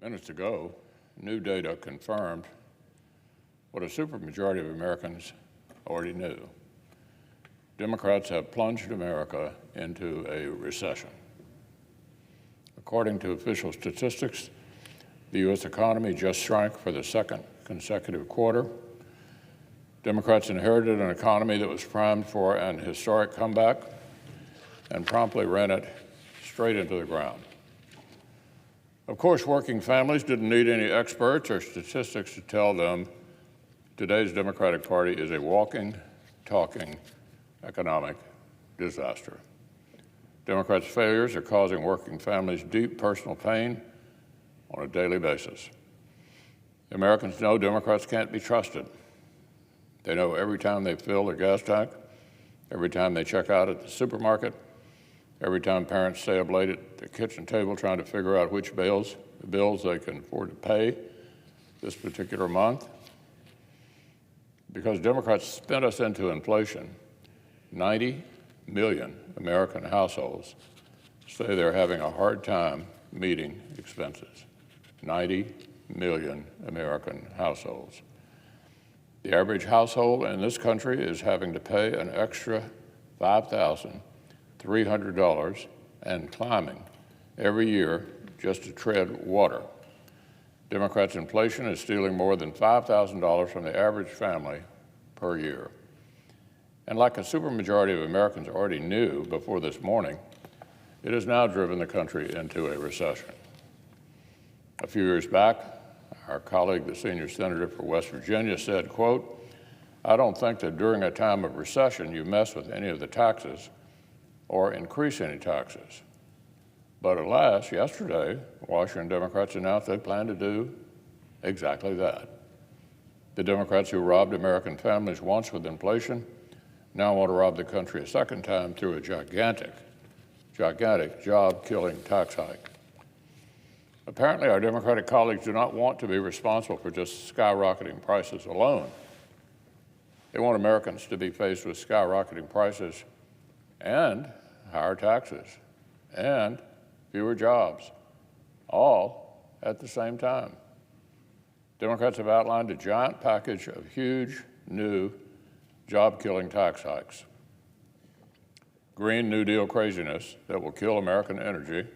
Minutes ago, new data confirmed what a supermajority of Americans already knew. Democrats have plunged America into a recession. According to official statistics, the U.S. economy just shrank for the second consecutive quarter. Democrats inherited an economy that was primed for an historic comeback and promptly ran it straight into the ground. Of course, working families didn't need any experts or statistics to tell them today's Democratic Party is a walking, talking economic disaster. Democrats' failures are causing working families deep personal pain on a daily basis. Americans know Democrats can't be trusted. They know every time they fill their gas tank, every time they check out at the supermarket, every time parents stay up late at the kitchen table trying to figure out which bills they can afford to pay this particular month. Because Democrats spent us into inflation, 90 million American households say they're having a hard time meeting expenses. 90 million American households. The average household in this country is having to pay an extra $5,300 and climbing every year just to tread water. Democrats' inflation is stealing more than $5,000 from the average family per year. And like a supermajority of Americans already knew before this morning, it has now driven the country into a recession. A few years back, our colleague, the senior senator for West Virginia, said, quote, "I don't think that during a time of recession you mess with any of the taxes or increase any taxes." But alas, yesterday, Washington Democrats announced they plan to do exactly that. The Democrats who robbed American families once with inflation now want to rob the country a second time through a gigantic job-killing tax hike. Apparently, our Democratic colleagues do not want to be responsible for just skyrocketing prices alone. They want Americans to be faced with skyrocketing prices and higher taxes and fewer jobs, all at the same time. Democrats have outlined a giant package of huge, new, job-killing tax hikes. Green New Deal craziness that will kill American energy,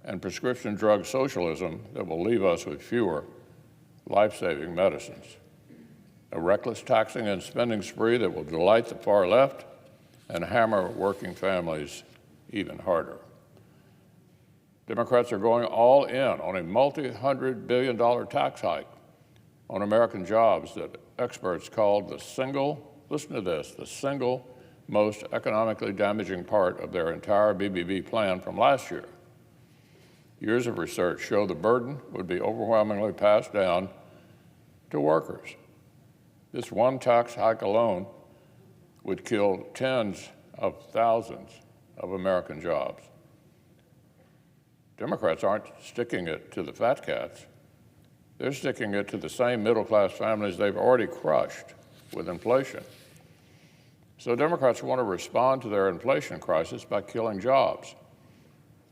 and prescription drug socialism that will leave us with fewer life-saving medicines. A reckless taxing and spending spree that will delight the far left and hammer working families even harder. Democrats are going all in on a multi-hundred-billion-dollar tax hike on American jobs that experts called the single most economically damaging part of their entire BBB plan from last year. Years of research show the burden would be overwhelmingly passed down to workers. This one tax hike alone would kill tens of thousands of American jobs. Democrats aren't sticking it to the fat cats. They're sticking it to the same middle-class families they've already crushed with inflation. So Democrats want to respond to their inflation crisis by killing jobs.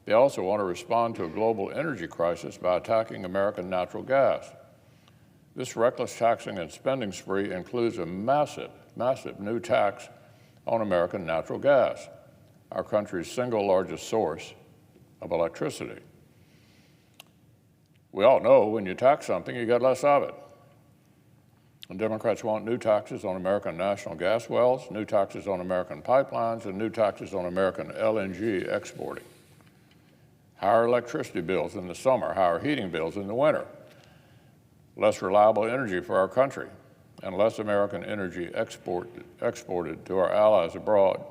They also want to respond to a global energy crisis by attacking American natural gas. This reckless taxing and spending spree includes a massive new tax on American natural gas, our country's single largest source of electricity. We all know when you tax something, you get less of it. And Democrats want new taxes on American national gas wells, new taxes on American pipelines, and new taxes on American LNG exporting. Higher electricity bills in the summer, higher heating bills in the winter, less reliable energy for our country, and less American energy exported to our allies abroad,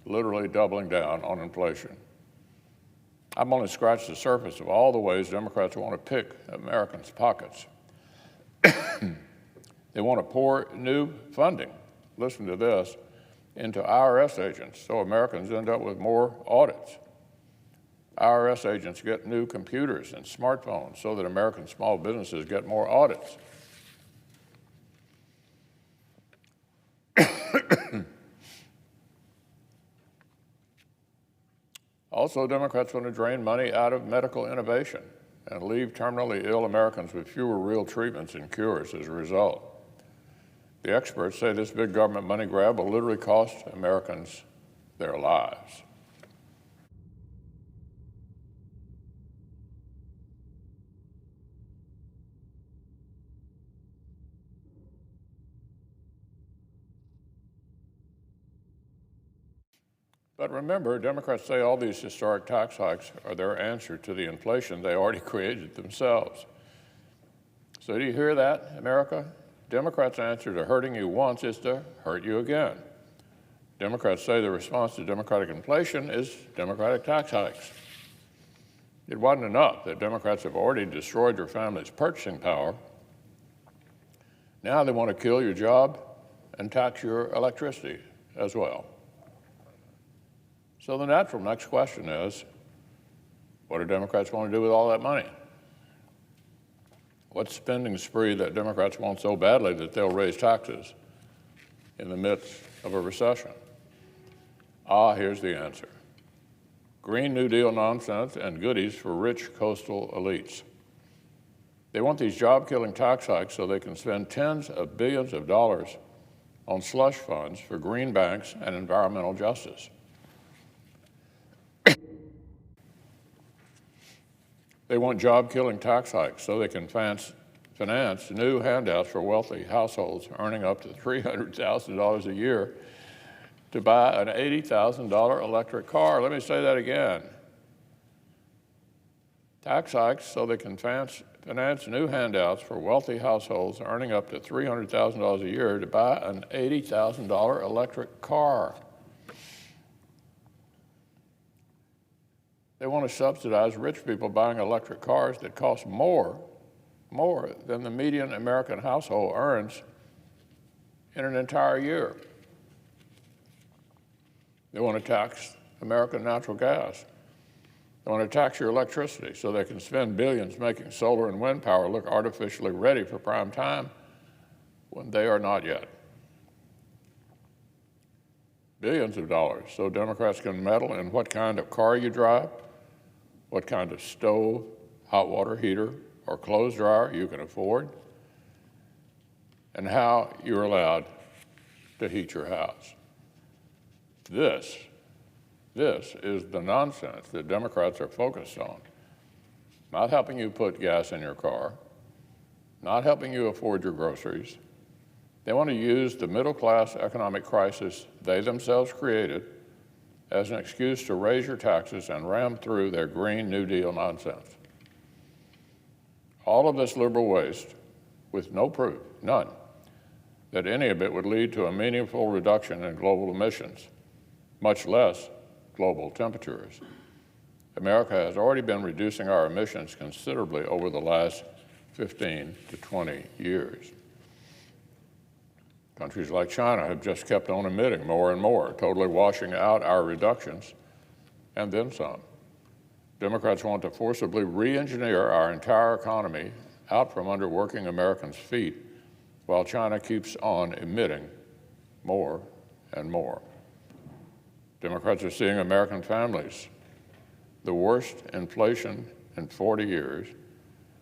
literally doubling down on inflation. I've only scratched the surface of all the ways Democrats want to pick Americans' pockets. They want to pour new funding, listen to this, into IRS agents so Americans end up with more audits. IRS agents get new computers and smartphones so that American small businesses get more audits. Also, Democrats want to drain money out of medical innovation and leave terminally ill Americans with fewer real treatments and cures as a result. The experts say this big government money grab will literally cost Americans their lives. But remember, Democrats say all these historic tax hikes are their answer to the inflation they already created themselves. So do you hear that, America? Democrats' answer to hurting you once is to hurt you again. Democrats say the response to Democratic inflation is Democratic tax hikes. It wasn't enough that Democrats have already destroyed your family's purchasing power. Now they want to kill your job and tax your electricity as well. So the natural next question is, what do Democrats want to do with all that money? What spending spree that Democrats want so badly that they'll raise taxes in the midst of a recession? Here's the answer. Green New Deal nonsense and goodies for rich coastal elites. They want these job-killing tax hikes so they can spend tens of billions of dollars on slush funds for green banks and environmental justice. They want job-killing tax hikes so they can finance new handouts for wealthy households earning up to $300,000 a year to buy an $80,000 electric car. Let me say that again. Tax hikes so they can finance new handouts for wealthy households earning up to $300,000 a year to buy an $80,000 electric car. They want to subsidize rich people buying electric cars that cost more than the median American household earns in an entire year. They want to tax American natural gas. They want to tax your electricity so they can spend billions making solar and wind power look artificially ready for prime time when they are not yet. Billions of dollars so Democrats can meddle in what kind of car you drive, what kind of stove, hot water heater, or clothes dryer you can afford, and how you're allowed to heat your house. This is the nonsense that Democrats are focused on. Not helping you put gas in your car, not helping you afford your groceries. They want to use the middle-class economic crisis they themselves created as an excuse to raise your taxes and ram through their Green New Deal nonsense. All of this liberal waste with no proof, none, that any of it would lead to a meaningful reduction in global emissions, much less global temperatures. America has already been reducing our emissions considerably over the last 15 to 20 years. Countries like China have just kept on emitting more and more, totally washing out our reductions, and then some. Democrats want to forcibly re-engineer our entire economy out from under working Americans' feet, while China keeps on emitting more and more. Democrats are seeing American families, the worst inflation in 40 years,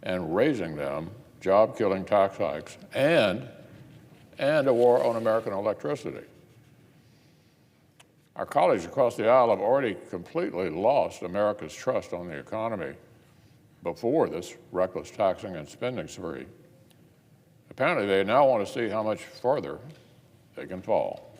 and raising them job-killing tax hikes and a war on American electricity. Our colleagues across the aisle have already completely lost America's trust on the economy before this reckless taxing and spending spree. Apparently, they now want to see how much further they can fall.